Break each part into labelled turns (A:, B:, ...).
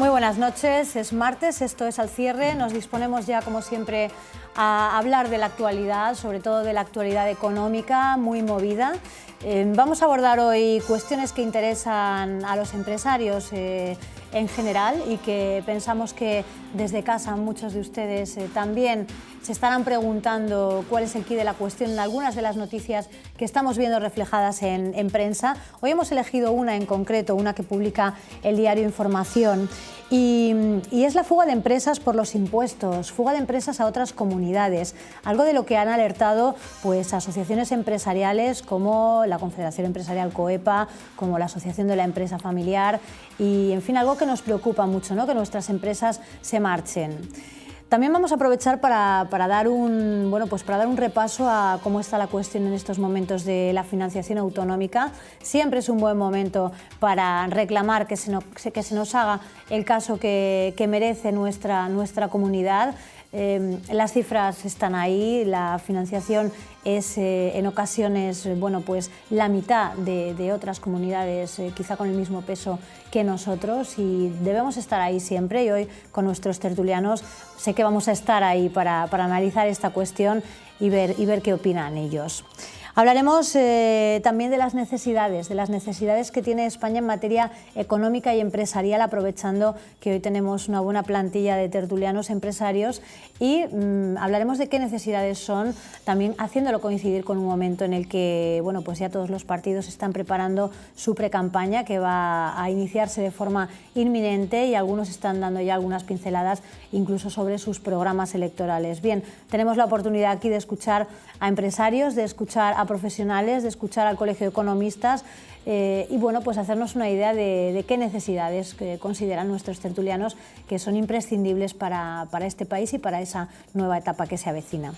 A: Muy buenas noches, es martes, esto es Al Cierre, nos disponemos ya como siempre a hablar de la actualidad, sobre todo de la actualidad económica muy movida. Vamos a abordar hoy cuestiones que interesan a los empresarios en general y que pensamos que desde casa muchos de ustedes también se estarán preguntando cuál es el quid de la cuestión en algunas de las noticias que estamos viendo reflejadas en prensa. Hoy hemos elegido una en concreto, una que publica el diario Información, y es la fuga de empresas por los impuestos, fuga de empresas a otras comunidades, algo de lo que han alertado pues asociaciones empresariales como la Confederación Empresarial COEPA, como la Asociación de la Empresa Familiar y, en fin, algo que nos preocupa mucho, ¿no? Que nuestras empresas se marchen. También vamos a aprovechar para dar un repaso a cómo está la cuestión en estos momentos de la financiación autonómica. Siempre es un buen momento para reclamar que se nos haga el caso que merece nuestra comunidad. Las cifras están ahí, la financiación es en ocasiones la mitad de otras comunidades, quizá con el mismo peso que nosotros, y debemos estar ahí siempre, y hoy con nuestros tertulianos sé que vamos a estar ahí para analizar esta cuestión y ver qué opinan ellos. Hablaremos también de las necesidades que tiene España en materia económica y empresarial, aprovechando que hoy tenemos una buena plantilla de tertulianos empresarios, y hablaremos de qué necesidades son, también haciéndolo coincidir con un momento en el que ya todos los partidos están preparando su precampaña, que va a iniciarse de forma inminente, y algunos están dando ya algunas pinceladas incluso sobre sus programas electorales. Bien, tenemos la oportunidad aquí de escuchar a empresarios, de escuchar a profesionales, de escuchar al Colegio de Economistas y hacernos una idea de qué necesidades consideran nuestros tertulianos que son imprescindibles para este país y para esa nueva etapa que se avecina.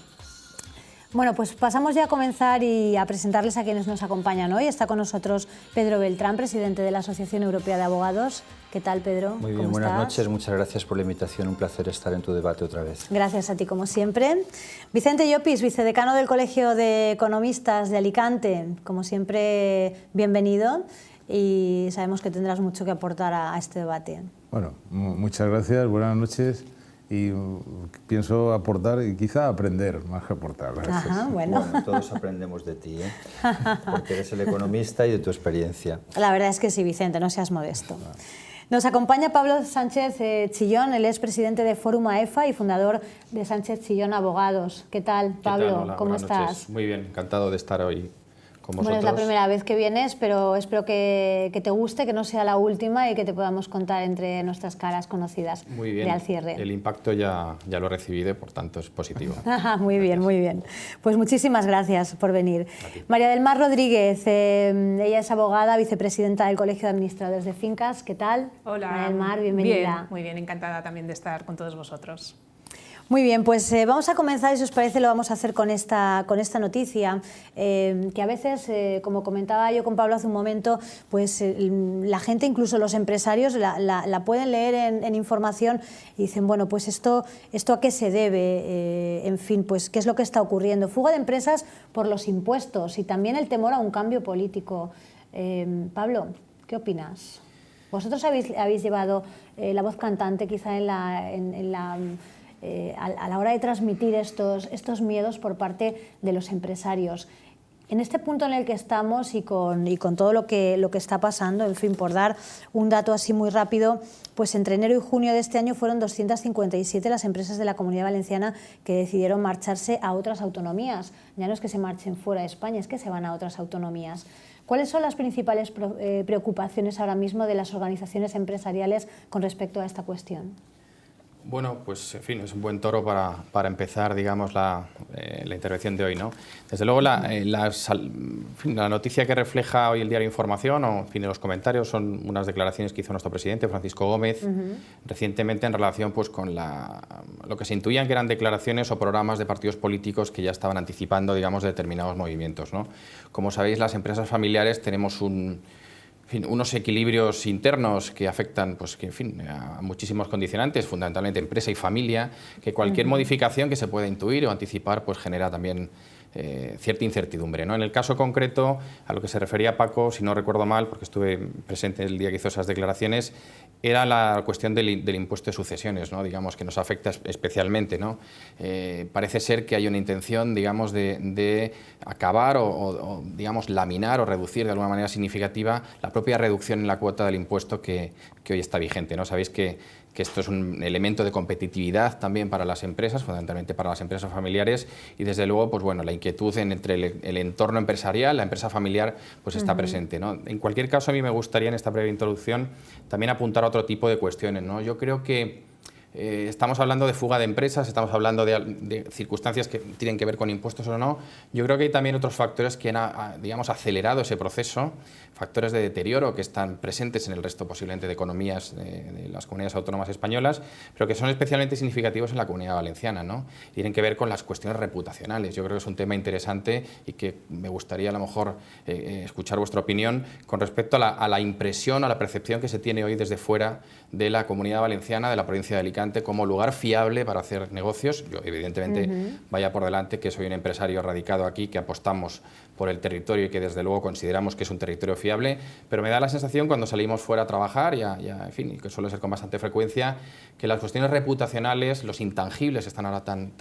A: Bueno, pues pasamos ya a comenzar y a presentarles a quienes nos acompañan hoy. Está con nosotros Pedro Beltrán, presidente de la Asociación Europea de Abogados. ¿Qué tal, Pedro?
B: Muy bien, buenas noches. Muchas gracias por la invitación. Un placer estar en tu debate otra vez.
A: Gracias a ti, como siempre. Vicente Llopis, vicedecano del Colegio de Economistas de Alicante. Como siempre, bienvenido, y sabemos que tendrás mucho que aportar a este debate.
C: Bueno, muchas gracias, buenas noches. Y pienso aportar y quizá aprender más que aportar.
A: Ajá, bueno,
B: todos aprendemos de ti, porque eres el economista y de tu experiencia.
A: La verdad es que sí, Vicente, no seas modesto. Nos acompaña Pablo Sánchez Chillón, él es presidente de Fórum AEFA y fundador de Sánchez Chillón Abogados. ¿Qué tal, Pablo?
D: ¿Qué tal? Hola,
A: ¿Cómo estás?
D: Noches. Muy bien, encantado de estar hoy con vosotros.
A: Bueno, es la primera vez que vienes, pero espero que te guste, que no sea la última y que te podamos contar entre nuestras caras conocidas.
D: Muy bien.
A: De Al Cierre.
D: El impacto ya lo he recibido, por tanto es positivo.
A: Muy bien, muy bien. Pues muchísimas gracias por venir. María del Mar Rodríguez, ella es abogada, vicepresidenta del Colegio de Administradores de Fincas. ¿Qué tal?
E: Hola.
A: María del Mar, bienvenida.
E: Bien, muy bien, encantada también de estar con todos vosotros.
A: Muy bien, pues vamos a comenzar, y si os parece lo vamos a hacer con esta noticia, que a veces, como comentaba yo con Pablo hace un momento, pues la gente, incluso los empresarios, la pueden leer en información y dicen, bueno, pues esto a qué se debe, en fin, pues qué es lo que está ocurriendo. Fuga de empresas por los impuestos y también el temor a un cambio político. Pablo, ¿qué opinas? Vosotros habéis llevado la voz cantante quizá a la hora de transmitir estos miedos por parte de los empresarios. En este punto en el que estamos y con todo lo que está pasando, en fin, por dar un dato así muy rápido, pues entre enero y junio de este año fueron 257 las empresas de la Comunidad Valenciana que decidieron marcharse a otras autonomías. Ya no es que se marchen fuera de España, es que se van a otras autonomías. ¿Cuáles son las principales preocupaciones ahora mismo de las organizaciones empresariales con respecto a esta cuestión?
D: Bueno, pues en fin, es un buen toro para empezar, digamos, la intervención de hoy, ¿no? Desde luego, la noticia que refleja hoy el diario Información, o en fin, los comentarios, son unas declaraciones que hizo nuestro presidente, Francisco Gómez, recientemente en relación pues, con lo que se intuían que eran declaraciones o programas de partidos políticos que ya estaban anticipando, digamos, determinados movimientos, ¿no? Como sabéis, las empresas familiares tenemos unos equilibrios internos que afectan a muchísimos condicionantes, fundamentalmente empresa y familia, que cualquier modificación que se pueda intuir o anticipar pues genera también cierta incertidumbre, ¿no? En el caso concreto, a lo que se refería Paco, si no recuerdo mal, porque estuve presente el día que hizo esas declaraciones, era la cuestión del impuesto de sucesiones, ¿no? Digamos, que nos afecta especialmente, ¿no? Parece ser que hay una intención, digamos, de acabar o, digamos, laminar o reducir de alguna manera significativa la propia reducción en la cuota del impuesto que hoy está vigente, ¿no? Sabéis que esto es un elemento de competitividad también para las empresas, fundamentalmente para las empresas familiares, y desde luego, pues bueno, la inquietud entre el entorno empresarial, la empresa familiar, pues está presente, ¿no? En cualquier caso, a mí me gustaría en esta breve introducción también apuntar a otro tipo de cuestiones, ¿no? Yo creo que estamos hablando de fuga de empresas, estamos hablando de circunstancias que tienen que ver con impuestos o no. Yo creo que hay también otros factores que han, digamos, acelerado ese proceso, factores de deterioro que están presentes en el resto posiblemente de economías de las comunidades autónomas españolas, pero que son especialmente significativos en la Comunidad Valenciana, ¿no? Tienen que ver con las cuestiones reputacionales. Yo creo que es un tema interesante y que me gustaría a lo mejor escuchar vuestra opinión con respecto a la impresión, a la percepción que se tiene hoy desde fuera de la Comunidad Valenciana, de la provincia de Alicante, como lugar fiable para hacer negocios. Yo, evidentemente, vaya por delante que soy un empresario radicado aquí, que apostamos por el territorio y que desde luego consideramos que es un territorio fiable, pero me da la sensación cuando salimos fuera a trabajar, en fin, y que suele ser con bastante frecuencia, que las cuestiones reputacionales, los intangibles que están ahora tan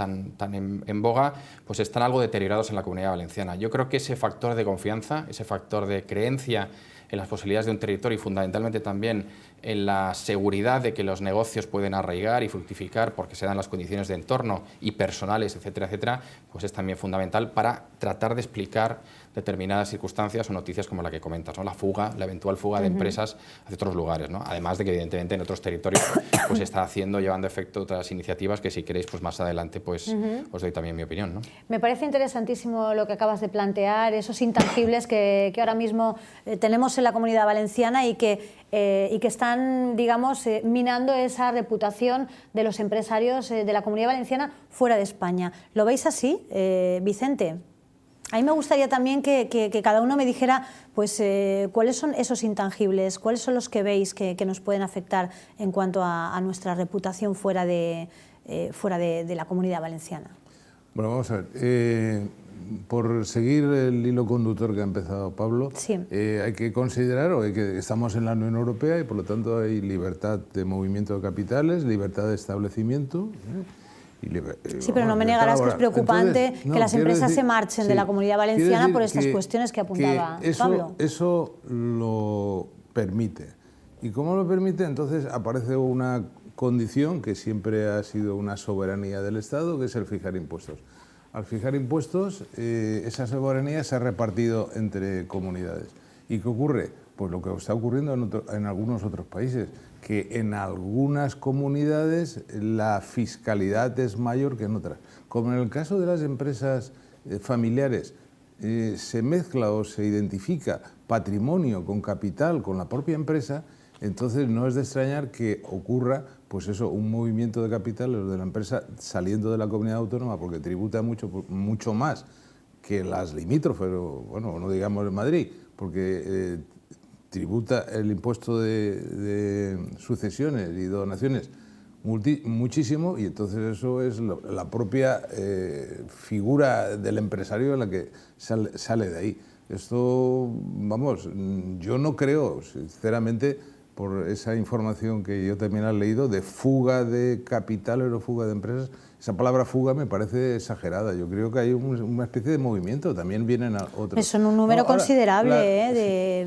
D: en boga, pues están algo deteriorados en la Comunidad Valenciana. Yo creo que ese factor de confianza, ese factor de creencia en las posibilidades de un territorio y fundamentalmente también en la seguridad de que los negocios pueden arraigar y fructificar porque se dan las condiciones de entorno y personales, etcétera, etcétera, pues es también fundamental para tratar de explicar determinadas circunstancias o noticias como la que comentas, ¿no? La eventual fuga de empresas hacia otros lugares, ¿no? Además de que evidentemente en otros territorios pues está llevando efecto otras iniciativas que si queréis pues más adelante pues os doy también mi opinión, ¿no?
A: Me parece interesantísimo lo que acabas de plantear, esos intangibles que ahora mismo tenemos en la Comunidad Valenciana y que están, digamos, minando esa reputación de los empresarios de la Comunidad Valenciana fuera de España. ¿Lo veis así, Vicente? A mí me gustaría también que cada uno me dijera pues, cuáles son esos intangibles, cuáles son los que veis que nos pueden afectar en cuanto a nuestra reputación fuera de la Comunidad Valenciana.
C: Bueno, vamos a ver. Por seguir el hilo conductor que ha empezado Pablo,
A: sí.
C: Hay que considerar que estamos en la Unión Europea y por lo tanto hay libertad de movimiento de capitales, libertad de establecimiento.
A: Sí, pero no me negarás que es preocupante. Entonces, que las empresas se marchen de la Comunidad Valenciana por estas cuestiones que apuntaba Pablo.
C: Eso lo permite. ¿Y cómo lo permite? Entonces aparece una condición que siempre ha sido una soberanía del Estado, que es el fijar impuestos. Al fijar impuestos, esa soberanía se ha repartido entre comunidades. ¿Y qué ocurre? Pues lo que está ocurriendo en algunos otros países, que en algunas comunidades la fiscalidad es mayor que en otras. Como en el caso de las empresas familiares, se mezcla o se identifica patrimonio con capital, con la propia empresa, entonces no es de extrañar que ocurra pues eso, un movimiento de capitales de la empresa saliendo de la comunidad autónoma porque tributa mucho más que las limítrofes, bueno, no digamos en Madrid, porque tributa el impuesto de sucesiones y donaciones muchísimo, y entonces eso es la propia figura del empresario en la que sale de ahí. Esto, vamos, yo no creo, sinceramente, por esa información que yo también he leído, de fuga de capitales o fuga de empresas. Esa palabra fuga me parece exagerada. Yo creo que hay una especie de movimiento. También vienen otros.
A: Son un número considerable,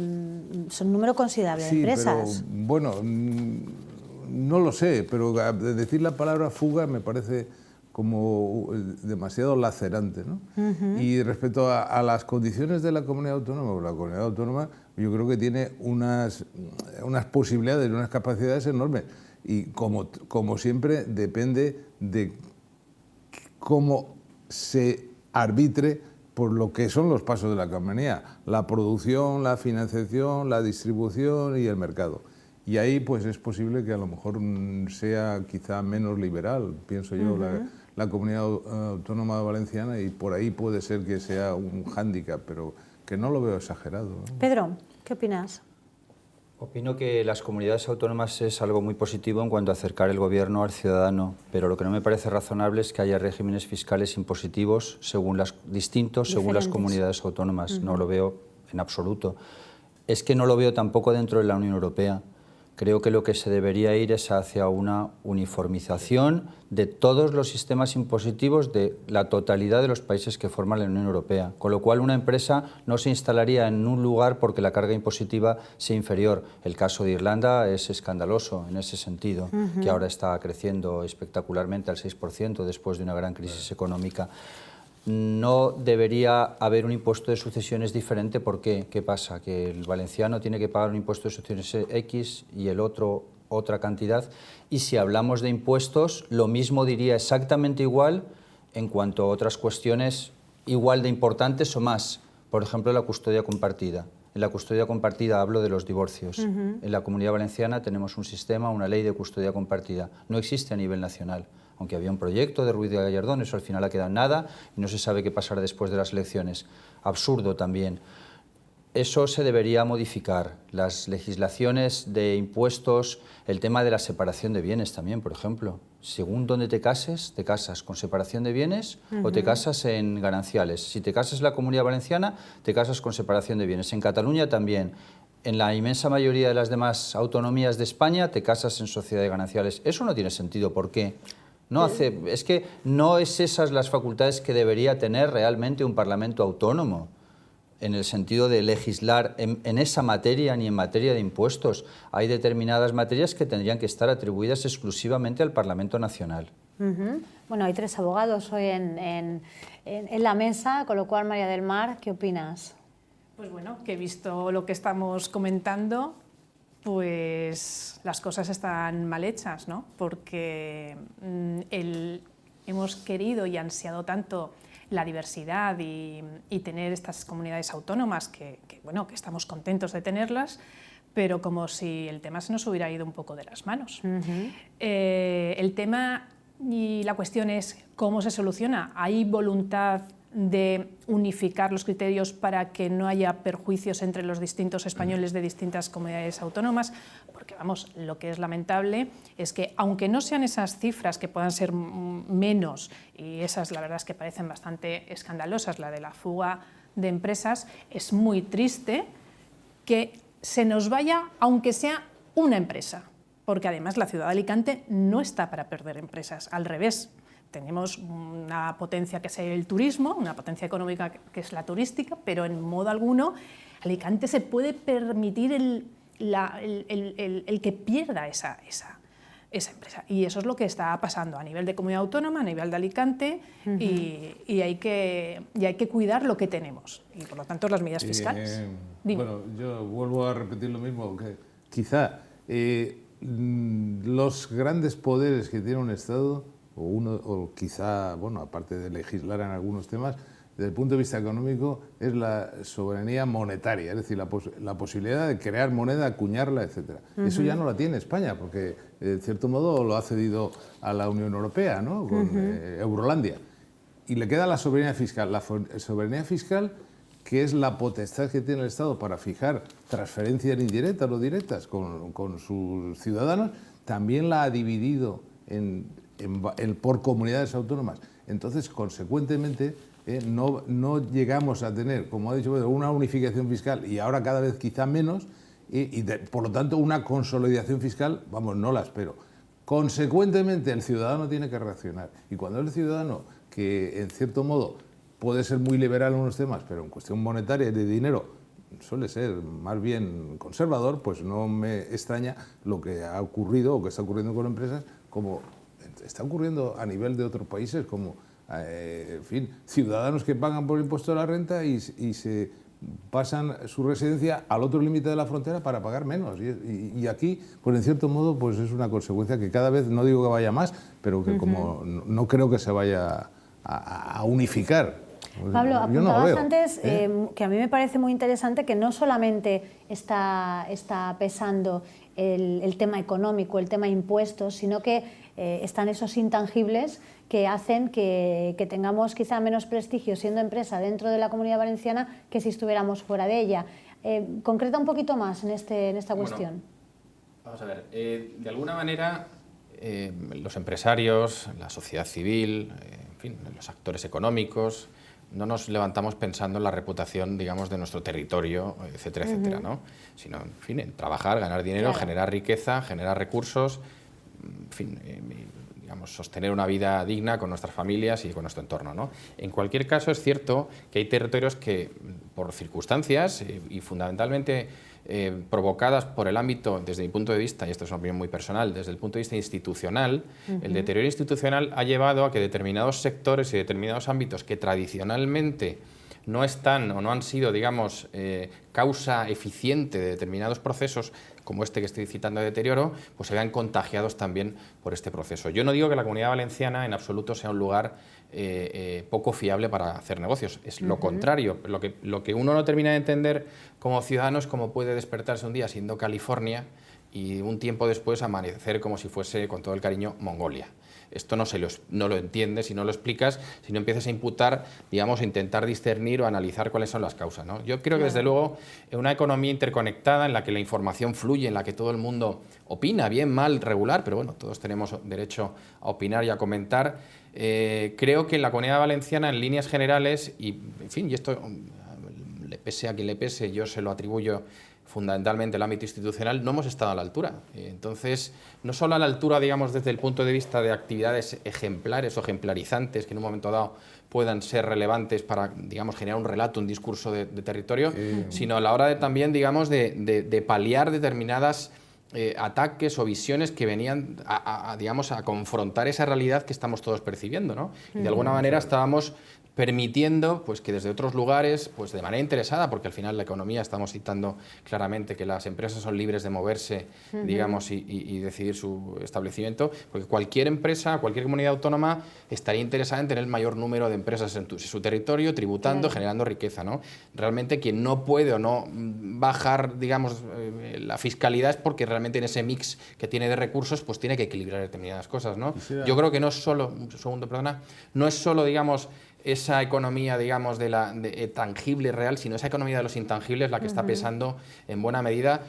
A: son un número considerable de empresas.
C: Pero, bueno, no lo sé, pero decir la palabra fuga me parece como demasiado lacerante, ¿no? Y respecto a las condiciones de la comunidad autónoma, yo creo que tiene unas posibilidades, unas capacidades enormes. Y como siempre, depende de cómo se arbitre por lo que son los pasos de la economía, la producción, la financiación, la distribución y el mercado. Y ahí pues es posible que a lo mejor sea quizá menos liberal, pienso yo, la comunidad autónoma valenciana, y por ahí puede ser que sea un hándicap, pero que no lo veo exagerado, ¿no?
A: Pedro, ¿qué opinas?
B: Opino que las comunidades autónomas es algo muy positivo en cuanto a acercar el gobierno al ciudadano, pero lo que no me parece razonable es que haya regímenes fiscales impositivos distintos según las comunidades autónomas. No lo veo en absoluto. Es que no lo veo tampoco dentro de la Unión Europea. Creo que lo que se debería ir es hacia una uniformización de todos los sistemas impositivos de la totalidad de los países que forman la Unión Europea, con lo cual una empresa no se instalaría en un lugar porque la carga impositiva sea inferior. El caso de Irlanda es escandaloso en ese sentido, que ahora está creciendo espectacularmente al 6% después de una gran crisis económica. No debería haber un impuesto de sucesiones diferente. ¿Por qué? ¿Qué pasa? Que el valenciano tiene que pagar un impuesto de sucesiones X y el otro otra cantidad. Y si hablamos de impuestos, lo mismo diría exactamente igual en cuanto a otras cuestiones igual de importantes o más. Por ejemplo, la custodia compartida. En la custodia compartida hablo de los divorcios. En la Comunidad Valenciana tenemos un sistema, una ley de custodia compartida. No existe a nivel nacional. Aunque había un proyecto de Ruiz de Gallardón, eso al final ha quedado en nada y no se sabe qué pasará después de las elecciones. Absurdo también. Eso se debería modificar. Las legislaciones de impuestos, el tema de la separación de bienes también, por ejemplo. Según dónde te casas con separación de bienes o te casas en gananciales. Si te casas en la Comunidad Valenciana, te casas con separación de bienes. En Cataluña también. En la inmensa mayoría de las demás autonomías de España te casas en sociedad de gananciales. Eso no tiene sentido. ¿Por qué? Es que no es esas las facultades que debería tener realmente un Parlamento autónomo, en el sentido de legislar en esa materia ni en materia de impuestos. Hay determinadas materias que tendrían que estar atribuidas exclusivamente al Parlamento Nacional.
A: Bueno, hay 3 abogados hoy en la mesa, con lo cual, María del Mar, ¿qué opinas?
E: Pues bueno, que visto lo que estamos comentando, pues las cosas están mal hechas, ¿no? Porque hemos querido y ansiado tanto la diversidad y tener estas comunidades autónomas que estamos contentos de tenerlas, pero como si el tema se nos hubiera ido un poco de las manos. El tema y la cuestión es cómo se soluciona. ¿Hay voluntad de unificar los criterios para que no haya perjuicios entre los distintos españoles de distintas comunidades autónomas? Porque, vamos, lo que es lamentable es que, aunque no sean esas cifras que puedan ser menos, y esas la verdad es que parecen bastante escandalosas, la de la fuga de empresas, es muy triste que se nos vaya, aunque sea una empresa, porque además la ciudad de Alicante no está para perder empresas, al revés. Tenemos una potencia que es el turismo, una potencia económica que es la turística, pero en modo alguno Alicante se puede permitir el que pierda esa empresa. Y eso es lo que está pasando a nivel de comunidad autónoma, a nivel de Alicante, y hay que cuidar lo que tenemos. Y por lo tanto las medidas fiscales.
C: Bueno, yo vuelvo a repetir lo mismo, que quizá los grandes poderes que tiene un Estado, o quizá, bueno, aparte de legislar en algunos temas, desde el punto de vista económico, es la soberanía monetaria, es decir, la posibilidad de crear moneda, acuñarla, etc. Eso ya no la tiene España, porque, de cierto modo, lo ha cedido a la Unión Europea, ¿no? Con Eurolandia. Y le queda la soberanía fiscal. La soberanía fiscal, que es la potestad que tiene el Estado para fijar transferencias indirectas o directas con sus ciudadanos, también la ha dividido por comunidades autónomas. Entonces, consecuentemente, no llegamos a tener, como ha dicho Pedro, una unificación fiscal, y ahora cada vez quizá menos, por lo tanto una consolidación fiscal, vamos, no la espero. Consecuentemente, el ciudadano tiene que reaccionar, y cuando el ciudadano, que en cierto modo puede ser muy liberal en unos temas, pero en cuestión monetaria y de dinero suele ser más bien conservador, pues no me extraña lo que ha ocurrido o que está ocurriendo con empresas, como está ocurriendo a nivel de otros países, como en fin, ciudadanos que pagan por el impuesto de la renta y se pasan su residencia al otro límite de la frontera para pagar menos. Y aquí, pues en cierto modo, pues es una consecuencia que cada vez, no digo que vaya más, pero que como no creo que se vaya a unificar.
A: Pablo, apuntabas antes que a mí me parece muy interesante que no solamente está pesando el tema económico, el tema impuestos, sino que están esos intangibles que hacen que tengamos quizá menos prestigio siendo empresa dentro de la Comunidad Valenciana que si estuviéramos fuera de ella. Concreta un poquito más en esta cuestión.
D: Vamos a ver, de alguna manera los empresarios, la sociedad civil, en fin, los actores económicos, no nos levantamos pensando en la reputación, digamos, de nuestro territorio, etcétera, etcétera, ¿no? Sino, en fin, en trabajar, ganar dinero,
A: claro,
D: generar riqueza, generar recursos, en fin, digamos, sostener una vida digna con nuestras familias y con nuestro entorno, ¿no? En cualquier caso, es cierto que hay territorios que, por circunstancias y fundamentalmente provocadas por el ámbito, desde mi punto de vista, y esto es una opinión muy personal, desde el punto de vista institucional, el deterioro institucional ha llevado a que determinados sectores y determinados ámbitos que tradicionalmente no están o no han sido, digamos, causa eficiente de determinados procesos, como este que estoy citando de deterioro, pues se vean contagiados también por este proceso. Yo no digo que la Comunidad Valenciana en absoluto sea un lugar poco fiable para hacer negocios, es lo contrario. Lo que uno no termina de entender como ciudadano es cómo puede despertarse un día siendo California y un tiempo después amanecer como si fuese, con todo el cariño, Mongolia. Esto no lo entiendes si no lo explicas, si no empiezas a imputar, digamos, a intentar discernir o analizar cuáles son las causas, ¿no? Yo creo que, desde luego, en una economía interconectada en la que la información fluye, en la que todo el mundo opina, bien, mal, regular, pero bueno, todos tenemos derecho a opinar y a comentar, creo que en la Comunidad Valenciana, en líneas generales, y en fin, y esto, le pese a quien le pese, yo se lo atribuyo fundamentalmente el ámbito institucional, no hemos estado a la altura. Entonces, no solo a la altura, digamos, desde el punto de vista de actividades ejemplares o ejemplarizantes que en un momento dado puedan ser relevantes para, digamos, generar un relato, un discurso de territorio, sino a la hora de también, digamos, de paliar determinadas ataques o visiones que venían digamos, a confrontar esa realidad que estamos todos percibiendo, ¿no? Y de alguna manera estábamos permitiendo, pues, que desde otros lugares, pues de manera interesada, porque al final la economía, estamos citando claramente que las empresas son libres de moverse, digamos, y decidir su establecimiento, porque cualquier empresa, cualquier comunidad autónoma estaría interesada en tener el mayor número de empresas en su territorio, tributando, generando riqueza, ¿no? Realmente quien no puede o no bajar, digamos, la fiscalidad es porque realmente en ese mix que tiene de recursos, pues tiene que equilibrar determinadas cosas, ¿no? Yo creo que no es solo, un segundo, perdona, no es solo, digamos, esa economía, digamos, de tangible y real, sino esa economía de los intangibles la que está pesando en buena medida.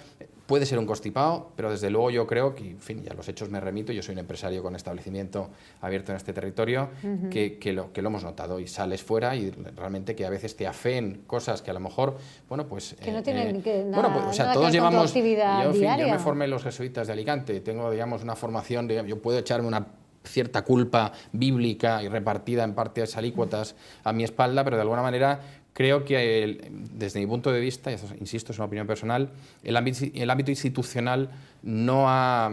D: Puede ser un constipado, pero desde luego yo creo que, en fin, ya a los hechos me remito, yo soy un empresario con establecimiento abierto en este territorio, que lo hemos notado, y sales fuera y realmente que a veces te afeen cosas que a lo mejor, bueno, pues...
A: Que no tienen
D: bueno, pues, o sea, todos llevamos...
A: Yo
D: me formé en los jesuitas de Alicante, tengo, digamos, una formación, yo puedo echarme una cierta culpa bíblica y repartida en partes alícuotas a mi espalda, pero de alguna manera creo que, desde mi punto de vista, y eso, insisto, es una opinión personal, el ámbito institucional no ha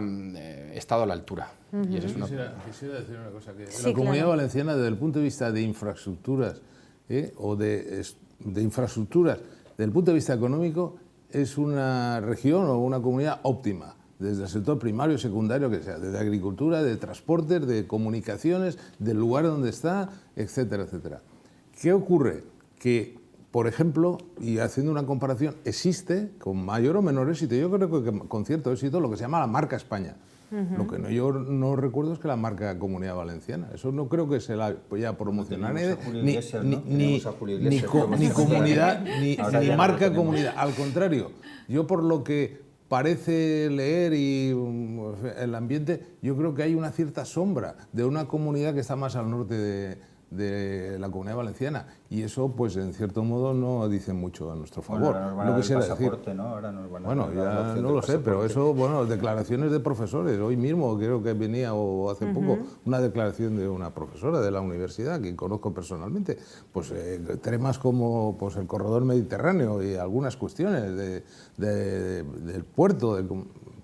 D: estado a la altura. Y eso es
C: quisiera decir una cosa, que la Comunidad Valenciana, desde el punto de vista de infraestructuras, o de infraestructuras, desde el punto de vista económico, es una región o una comunidad óptima, desde el sector primario, secundario, que sea, desde agricultura, de transportes, de comunicaciones, del lugar donde está, etcétera, etcétera. ¿Qué ocurre? Que, por ejemplo, y haciendo una comparación, existe, con mayor o menor éxito, yo creo que con cierto éxito, lo que se llama la marca España. Lo que yo no recuerdo es que la marca Comunidad Valenciana. Eso no creo que se la vaya a promocionar ni comunidad, ni marca comunidad. Al contrario, yo por lo que parece leer y el ambiente, yo creo que hay una cierta sombra de una comunidad que está más al norte de la Comunidad Valenciana, y eso, pues, en cierto modo, no dice mucho a nuestro favor.
B: Bueno,
C: lo que sea decir.
B: ¿No? Ahora nos van a
C: bueno, ya no lo sé, pero eso, bueno, declaraciones de profesores. Hoy mismo creo que venía, o hace poco, una declaración de una profesora de la universidad, que conozco personalmente, pues temas como, pues, el corredor mediterráneo y algunas cuestiones del puerto,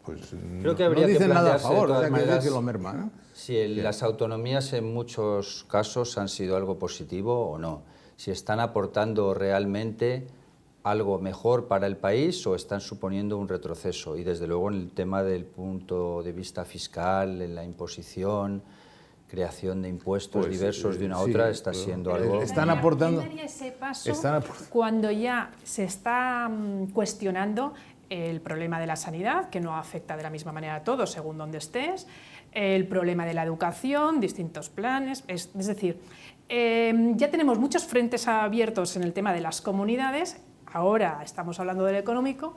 C: pues
B: creo que habría
C: no dicen
B: que
C: nada a favor,
B: de maneras,
C: que lo merma, ¿no?
B: Si las autonomías en muchos casos han sido algo positivo o no, si están aportando realmente algo mejor para el país o están suponiendo un retroceso. Y desde luego en el tema del punto de vista fiscal, en la imposición, creación de impuestos diversos de una a otra, está siendo algo...
C: Están aportando...
E: ¿Quién daría ese paso cuando ya se está cuestionando el problema de la sanidad, que no afecta de la misma manera a todos según donde estés, el problema de la educación, distintos planes, es decir, ya tenemos muchos frentes abiertos en el tema de las comunidades, ahora estamos hablando del económico,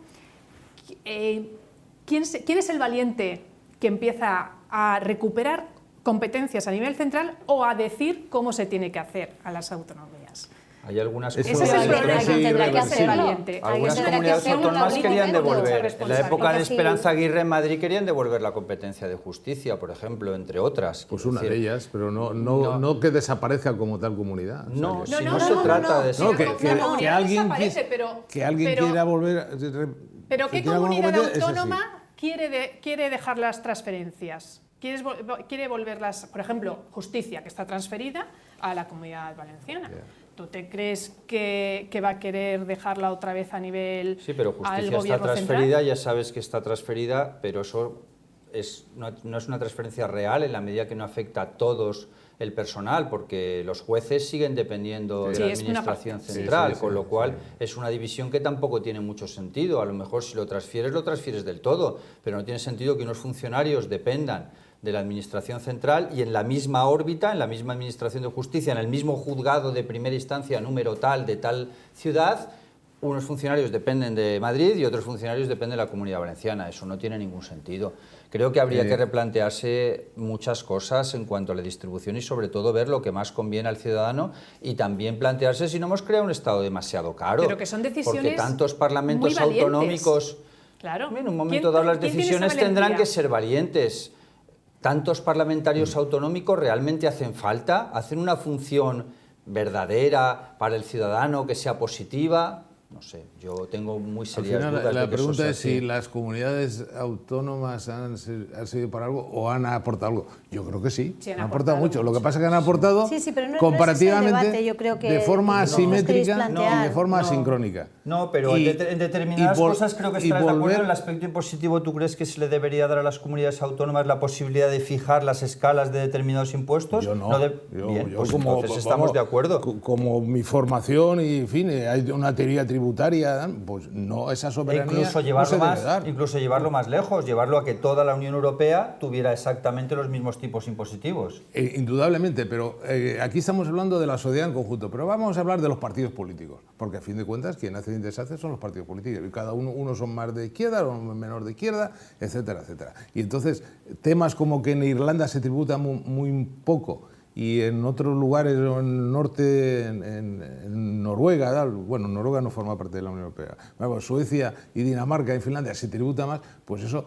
E: ¿quién es el valiente que empieza a recuperar competencias a nivel central o a decir cómo se tiene que hacer a las autonomías?
B: Hay algunas
E: Ese es el problema que tendrá que hacer valiente.
B: Algunas
E: Tendrá que
B: comunidades
E: ser un
B: autónomas
E: abrigo
B: querían
E: de mucha
B: devolver. En la
E: responsabilidad.
B: época de Esperanza Aguirre en Madrid querían devolver la competencia de justicia, por ejemplo, entre otras.
C: Pues
B: Quiero
C: una
B: decir,
C: de ellas, pero no que desaparezca como tal comunidad.
B: No,
C: O sea,
B: si no se trata de eso.
C: No, que alguien
E: pero
C: quiera volver...
E: Pero ¿qué
C: quiera
E: comunidad
C: volver, es así.
E: autónoma quiere dejar las transferencias? Quiere volverlas, por ejemplo, justicia, que está transferida a la Comunidad Valenciana. ¿Tú te crees que va a querer dejarla otra vez a nivel
B: Sí, pero
E: al
B: justicia está
E: gobierno
B: transferida,
E: central?
B: ya sabes que está transferida, pero eso no es una transferencia real en la medida que no afecta a todos el personal, porque los jueces siguen dependiendo de la
E: es una
B: administración
E: parte.
B: central, con lo cual es una división que tampoco tiene mucho sentido. A lo mejor si lo transfieres del todo, pero no tiene sentido que unos funcionarios dependan de la administración central y en la misma órbita, en la misma administración de justicia, en el mismo juzgado de primera instancia número tal de tal ciudad, unos funcionarios dependen de Madrid y otros funcionarios dependen de la Comunidad Valenciana. Eso no tiene ningún sentido. Creo que habría que replantearse muchas cosas en cuanto a la distribución y sobre todo ver lo que más conviene al ciudadano y también plantearse si no hemos creado un Estado demasiado caro.
E: Pero que son decisiones
B: porque tantos parlamentos
E: muy valientes.
B: autonómicos...
E: Claro.
B: En un momento dado las
E: ¿quién tiene esa
B: decisiones tendrán
E: valentía?
B: que ser valientes. ¿Tantos parlamentarios autonómicos realmente hacen falta? ¿Hacen una función verdadera para el ciudadano que sea positiva? No sé, yo tengo muy serias
C: Al final,
B: dudas
C: la
B: de que eso
C: pregunta
B: sea
C: es si
B: así.
C: las comunidades autónomas han servido para algo o han aportado algo. Yo creo que sí,
E: Sí,
C: han aportado mucho. Lo que pasa es que han aportado
A: Sí, pero no es
C: comparativamente
A: ese el debate, yo creo que
C: de forma
A: no
C: asimétrica
A: queréis
C: y
A: plantear.
C: de forma asincrónica.
B: No, pero
C: Y-
B: en determinadas
C: y vol-
B: cosas creo que
C: y
B: estarás de acuerdo.
C: volver-
B: En el aspecto impositivo, ¿tú crees que se le debería dar a las comunidades autónomas la posibilidad de fijar las escalas de determinados impuestos?
C: Yo no.
B: Bien,
C: Yo
B: pues
C: como,
B: entonces
C: vamos,
B: estamos de acuerdo.
C: Como mi formación y, en fin, hay una teoría tributaria, pues no, esa
B: E
C: soberanía
B: incluso
C: no
B: llevarlo,
C: se debe dar.
B: incluso llevarlo más lejos, llevarlo a que toda la Unión Europea tuviera exactamente los mismos tipos impositivos.
C: Indudablemente, pero aquí estamos hablando de la sociedad en conjunto, pero vamos a hablar de los partidos políticos, porque a fin de cuentas quien hace y deshace son los partidos políticos, y cada unos son más de izquierda, otros menos de izquierda, etcétera, etcétera. Y entonces, temas como que en Irlanda se tributa muy poco, y en otros lugares, en el norte, en Noruega, tal, bueno, Noruega no forma parte de la Unión Europea, bueno, Suecia y Dinamarca y Finlandia se tributa más, pues eso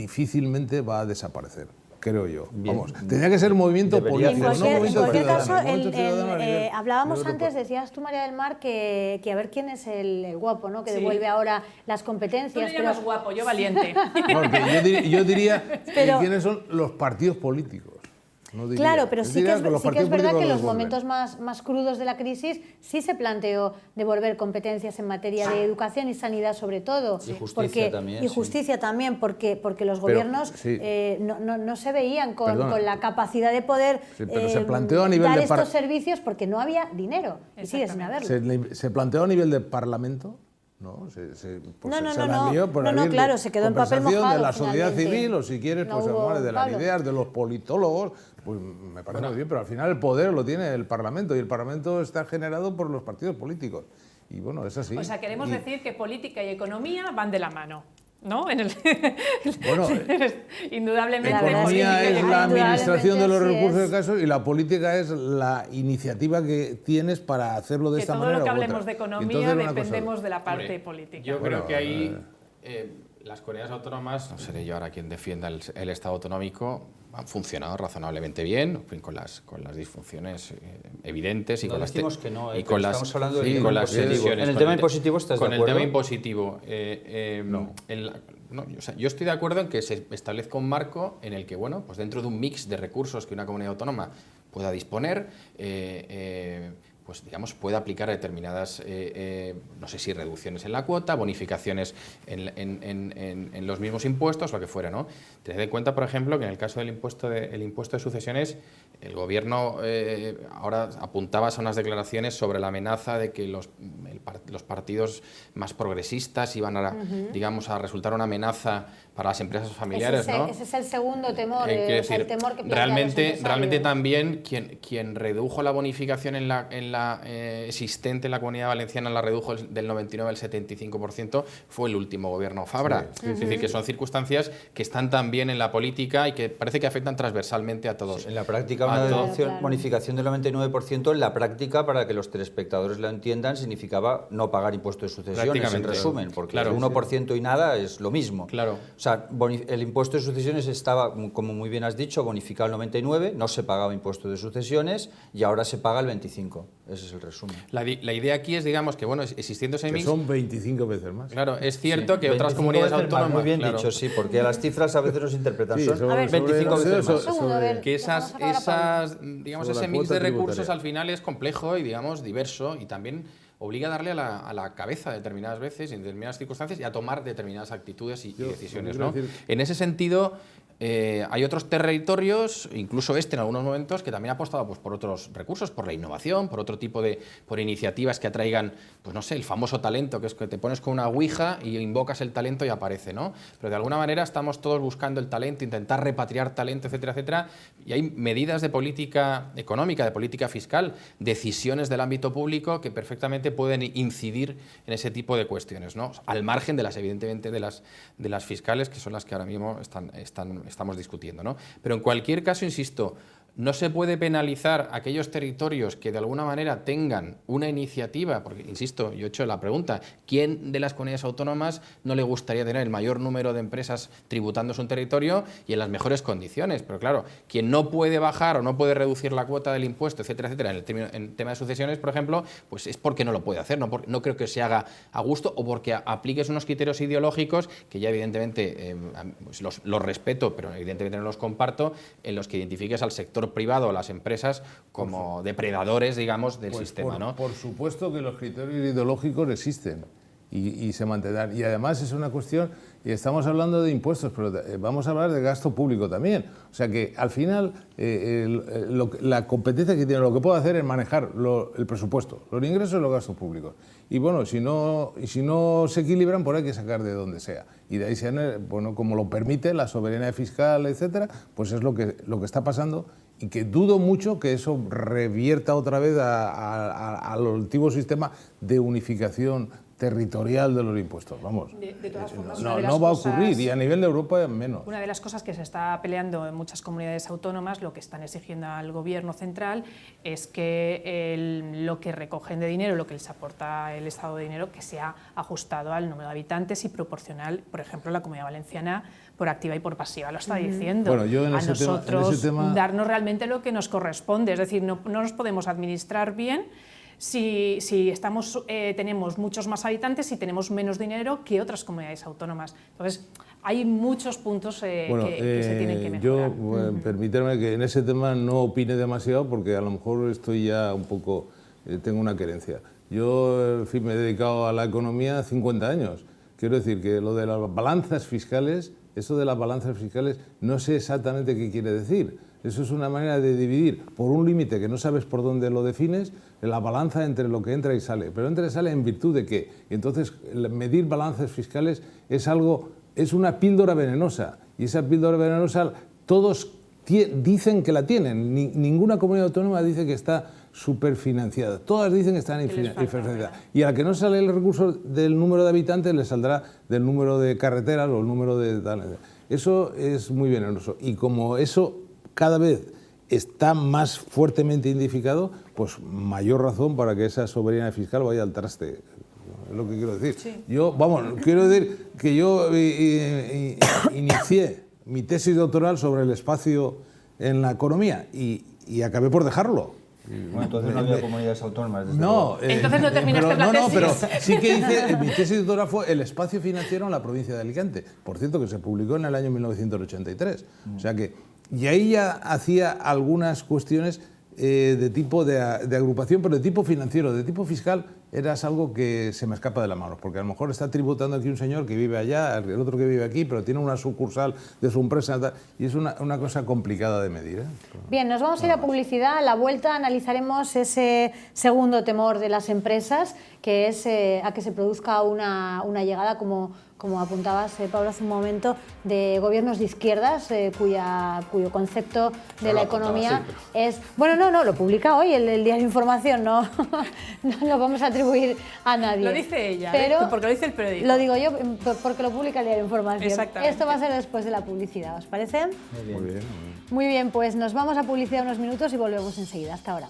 C: difícilmente va a desaparecer, creo yo.
B: Bien.
C: Vamos, tendría que ser movimiento
B: Debería
C: político,
B: hacerse.
C: no
A: En
C: movimiento
A: cualquier
C: ciudadano.
A: caso,
C: Movimiento ciudadano a nivel-
A: hablábamos
C: nivel
A: antes,
C: de-
A: decías tú, María del Mar, que a ver quién es el guapo, ¿no? Que
E: Sí.
A: devuelve ahora las
E: Tú
A: competencias.
E: le llamas guapo, yo valiente.
C: Porque yo diría
A: Pero-
C: quiénes son los partidos políticos. No diría.
A: Claro, pero
C: Yo
A: sí que
C: diría
A: es,
C: los
A: sí que es
C: partidos
A: verdad que
C: políticos
A: en los
C: los devuelven.
A: momentos más crudos de la crisis sí se planteó devolver competencias en materia de educación y sanidad sobre todo.
B: Y justicia también,
A: Y
B: sí.
A: justicia también, porque los gobiernos
C: sí.
A: no se veían
C: Perdona.
A: con la capacidad de poder
C: Sí, pero se planteó a nivel
A: dar
C: de
A: estos servicios porque no había dinero y sigue sin haberlo.
C: ¿Se planteó a nivel de Parlamento? No,
A: No,
C: se analió por
A: no,
C: a nivel de
A: claro, se quedó en papel
C: conversación
A: mojado
C: de la sociedad
A: finalmente.
C: civil, o si quieres,
A: No
C: pues
A: hubo,
C: amores de las
A: Pablo.
C: ideas, de los politólogos, pues me parece muy bien, pero al final el poder lo tiene el Parlamento, y el Parlamento está generado por los partidos políticos. Y bueno, es así.
E: O sea, queremos
C: Y-
E: decir que política y economía van de la mano, ¿no?
C: Bueno,
E: Indudablemente.
C: economía
E: política y
C: es la
E: economía.
C: administración de los
A: Indudablemente,
C: recursos
A: así
C: del caso, y la política es la iniciativa que tienes para hacerlo de
E: Que
C: esta
E: todo
C: manera.
E: lo que
C: u otra.
E: hablemos de
C: Entonces,
E: economía
C: una cosa-
E: dependemos de la parte
D: Hombre,
E: política.
D: Yo
C: Bueno,
D: creo que ahí las comunidades autónomas, no seré yo ahora quien defienda el Estado autonómico, han funcionado razonablemente bien, en fin, con las disfunciones evidentes y
B: No
D: con las
B: decimos que no,
D: y
B: pero
D: con las
B: estamos hablando del
D: y
B: tema
D: con las
B: impositivo.
D: tensiones.
B: En el
D: Con
B: tema impositivo, ¿estás de
D: con el
B: acuerdo?
D: tema impositivo, no, o sea, yo estoy de acuerdo en que se establezca un marco en el que, bueno, pues dentro de un mix de recursos que una comunidad autónoma pueda disponer, pues digamos, puede aplicar determinadas, no sé si reducciones en la cuota, bonificaciones en los mismos impuestos, lo que fuera, ¿no? Tened en cuenta, por ejemplo, que en el caso del impuesto de sucesiones, el gobierno ahora apuntaba a unas declaraciones sobre la amenaza de que los partidos más progresistas iban a, digamos, a resultar una amenaza para las empresas familiares, ¿no?
A: Ese es el segundo temor,
D: Quiero
A: o sea, el
D: decir,
A: temor que plantean los
D: realmente
A: empresarios.
D: también quien redujo la bonificación en la fiscalía existente en la Comunidad Valenciana la redujo del 99 al 75%, fue el último gobierno Fabra. Sí. Es decir, que son circunstancias que están también en la política y que parece que afectan transversalmente a todos.
B: Sí, en la práctica, una bonificación del 99%, en la práctica, para que los telespectadores lo entiendan, significaba no pagar impuesto de sucesiones, en resumen, porque el 1% y nada es lo mismo.
D: Claro.
B: O sea, el impuesto de sucesiones estaba, como muy bien has dicho, bonificado el 99, no se pagaba impuesto de sucesiones y ahora se paga el 25. Ese es el resumen.
D: La idea aquí es, digamos, que bueno, existiendo ese mix...
C: son 25 veces más.
D: Claro, es cierto que otras comunidades autónomas...
B: Muy bien dicho, sí, porque las cifras a veces nos interpretan.
C: Sí,
B: son 25 veces más.
D: Que digamos, ese mix de recursos al final es complejo y, digamos, diverso, y también obliga a darle a la cabeza determinadas veces, en determinadas circunstancias, y a tomar determinadas actitudes y decisiones, ¿no? En ese sentido, hay otros territorios, incluso en algunos momentos, que también ha apostado pues, por otros recursos, por la innovación, por otro tipo por iniciativas que atraigan, pues no sé, el famoso talento, que es que te pones con una ouija y invocas el talento y aparece, ¿no? Pero de alguna manera estamos todos buscando el talento, intentar repatriar talento, etcétera, etcétera, y hay medidas de política económica, de política fiscal, decisiones del ámbito público que perfectamente pueden incidir en ese tipo de cuestiones, ¿no? Al margen de evidentemente, de las fiscales, que son las que ahora mismo estamos discutiendo, ¿no? Pero en cualquier caso, insisto, no se puede penalizar a aquellos territorios que de alguna manera tengan una iniciativa, porque, insisto, yo he hecho la pregunta, ¿quién de las comunidades autónomas no le gustaría tener el mayor número de empresas tributando su territorio y en las mejores condiciones? Pero claro, quien no puede bajar o no puede reducir la cuota del impuesto, etcétera, etcétera, en tema de sucesiones, por ejemplo, pues es porque no lo puede hacer, no creo que se haga a gusto o porque apliques unos criterios ideológicos que ya evidentemente pues los respeto, pero evidentemente no los comparto, en los que identifiques al sector privado o las empresas como depredadores, digamos, del sistema, ¿no?
C: Por supuesto que los criterios ideológicos existen y se mantendrán. Y además es una cuestión, y estamos hablando de impuestos, pero vamos a hablar de gasto público también. O sea que al final la competencia que tiene, lo que puede hacer es manejar el presupuesto, los ingresos y los gastos públicos. Y bueno, si no se equilibran, pues hay que sacar de donde sea. Y de ahí, bueno, como lo permite la soberanía fiscal, etcétera, pues es lo que está pasando. Y que dudo mucho que eso revierta otra vez al antiguo sistema de unificación territorial de los impuestos. Vamos,
E: de todas formas,
C: no va a ocurrir, y a nivel de Europa menos.
E: Una de las cosas que se está peleando en muchas comunidades autónomas, lo que están exigiendo al gobierno central, es que lo que recogen de dinero, lo que les aporta el Estado de dinero, que sea ajustado al número de habitantes y proporcional. Por ejemplo, la Comunidad Valenciana, por activa y por pasiva, lo está diciendo.
C: Bueno, yo en ese tema...
E: darnos realmente lo que nos corresponde, es decir, no nos podemos administrar bien si tenemos muchos más habitantes y tenemos menos dinero que otras comunidades autónomas. Entonces, hay muchos puntos que se tienen que mejorar.
C: Yo, permíteme que en ese tema no opine demasiado, porque a lo mejor estoy ya un poco... tengo una querencia. Yo, en fin, me he dedicado a la economía 50 años. Quiero decir que lo de las balanzas fiscales, eso de las balanzas fiscales, no sé exactamente qué quiere decir. Eso es una manera de dividir por un límite que no sabes por dónde lo defines, la balanza entre lo que entra y sale. Pero entra y sale en virtud de qué. Y entonces, medir balanzas fiscales es una píldora venenosa. Y esa píldora venenosa, todos dicen que la tienen. Ninguna comunidad autónoma dice que está superfinanciada. Todas dicen que están infrafinanciadas. Y a la que no sale el recurso del número de habitantes, le saldrá del número de carreteras o el número de tal. Eso es muy venenoso. Y como eso cada vez está más fuertemente identificado, pues mayor razón para que esa soberanía fiscal vaya al traste. Es lo que quiero decir. Sí. Quiero decir que yo inicié mi tesis doctoral sobre el espacio en la economía y acabé por dejarlo.
B: Bueno, entonces no había comunidades autónomas.
E: Entonces no terminaste la tesis.
C: Pero sí que hice, mi tesis doctoral fue el espacio financiero en la provincia de Alicante. Por cierto, que se publicó en el año 1983. O sea que, y ahí ya hacía algunas cuestiones de tipo de agrupación, pero de tipo financiero, de tipo fiscal, era algo que se me escapa de las manos, porque a lo mejor está tributando aquí un señor que vive allá, el otro que vive aquí, pero tiene una sucursal de su empresa, y es una cosa complicada de medir, ¿eh?
A: Bien, nos vamos a ir a publicidad. A la vuelta analizaremos ese segundo temor de las empresas, que es a que se produzca una llegada, como como apuntabas, Pablo, hace un momento, de gobiernos de izquierdas cuyo concepto de la economía es... Bueno, no, lo publica hoy el Diario de Información, no lo vamos a atribuir a nadie.
E: Lo dice ella,
A: pero
E: porque lo dice el periódico.
A: Lo digo yo porque lo publica el Diario de Información.
E: Exactamente.
A: Esto va a ser después de la publicidad, ¿os parece?
B: Muy bien.
C: Muy bien.
A: Muy bien, pues nos vamos a publicidad unos minutos y volvemos enseguida. Hasta ahora.